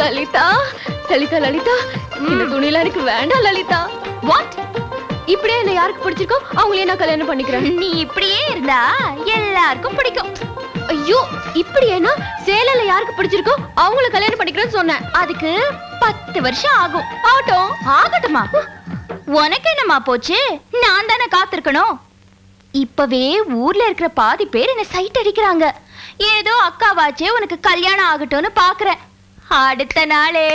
லலிதா லலிதா லலிதா இந்த துணிலாம் எனக்கு வேண்டாம் லலிதா. வாட்? இப்படியே என்ன யாருக்கு பிடிச்சிருக்கோ அவங்களே நான் கல்யாணம் பண்ணிக்கிறேன். நீ இப்படியே இருந்தா எல்லாருக்கும் பிடிக்கும். ஐயோ, இப்படியேனா சேலையில யாருக்கு பிடிச்சிருக்கோ அவங்கள கல்யாணம் பண்ணிக்கிறேன்னு சொன்னேன். அதுக்கு 10 வருஷம் ஆகும். ஆகட்டும். ஆகட்டுமா? உனக்கு என்னமா போச்சு? நான் தானே காத்திருக்கணும். இப்பவே ஊர்ல இருக்கிற பாதி பேர் என்ன சைட் அடிக்கிறாங்க. ஏதோ அக்காவாச்சே உனக்கு கல்யாணம் ஆகட்டும்னு பாக்குறேன். அடுத்த நாளே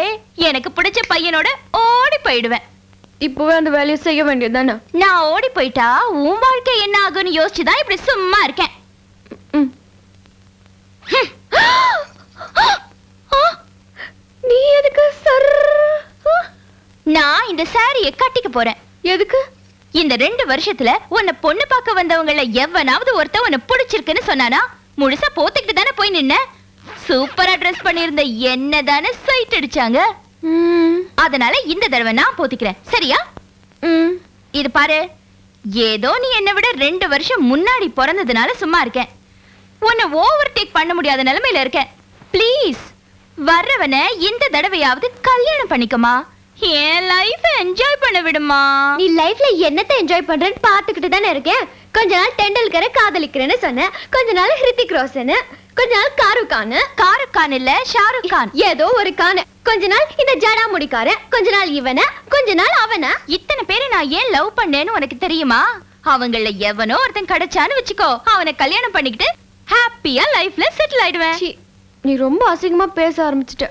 எனக்கு பிடிச்ச பையனோட ஓடி போயிடுவேன். இப்பவே அந்த வேலையை செய்ய வேண்டியதுதானே. நான் ஓடி போயிட்டா உன் வாழ்க்கை என்ன ஆகும்னு யோசிச்சுதான் இப்படி சும்மா இருக்கேன். நீ எதுக்கு சர்? நான் இந்த சாரியை கட்டிக்க போறேன். எதுக்கு? இந்த 2 வருஷத்துல உன்னை பொண்ணு பார்க்க வந்தவங்கள எவனாவது ஒருத்த உன்னை பிடிச்சிருக்குன்னு சொன்னானா முழுசா போத்துக்கிட்டு தானே போய் நின்ன. சூப்பரா ட்ரெஸ் பண்ணிருந்த என்ன தானே சைட் அடிச்சாங்க. அதனால இந்த தடவை நான் போத்திக்கிறேன். சரியா? இது பாரு, ஏதோ நீ என்னை விட 2 வருஷம் முன்னாடி பிறந்ததுனால சும்மா இருக்கேன். உன்னை ஓவர்டேக் பண்ண முடியாத நிலைமையில இருக்கேன். ப்ளீஸ் வர்றவன இந்த தடவையாவது கல்யாணம் பண்ணிக்கமா. என் லைஃப் என்ஜாய் பண்ண விடுமா. நீ லைஃப்ல என்னத்தை என்ஜாய் பண்றேன்னு பாத்துக்கிட்டு தானே இருக்கேன். கொஞ்ச நாள் டெண்டுல்கரை காதலிக்கிறேன்னு சொன்னேன், கொஞ்ச நாள் ஹிருத்திக் ரோஷன், கொஞ்ச நாள் ஷாருக் கான் இல்ல ஷாருக் கான், ஏதோ ஒரு கான். கொஞ்ச நாள் இந்த ஜடா முடிக்கார, கொஞ்ச நாள் இவன, கொஞ்ச நாள் அவன. இத்தனை பேரை நான் ஏன் லவ் பண்ணேன்னு உனக்கு தெரியுமா? அவங்கள எவனோ ஒருத்தன் கிடைச்சான்னு வச்சுக்கோ, அவனை கல்யாணம் பண்ணிக்கிட்டு ஹாப்பியா லைஃப்ல செட்டில் ஆயிடுவேன். நீ ரொம்ப அசிங்கமா பேச ஆரம்பிச்சிட்ட.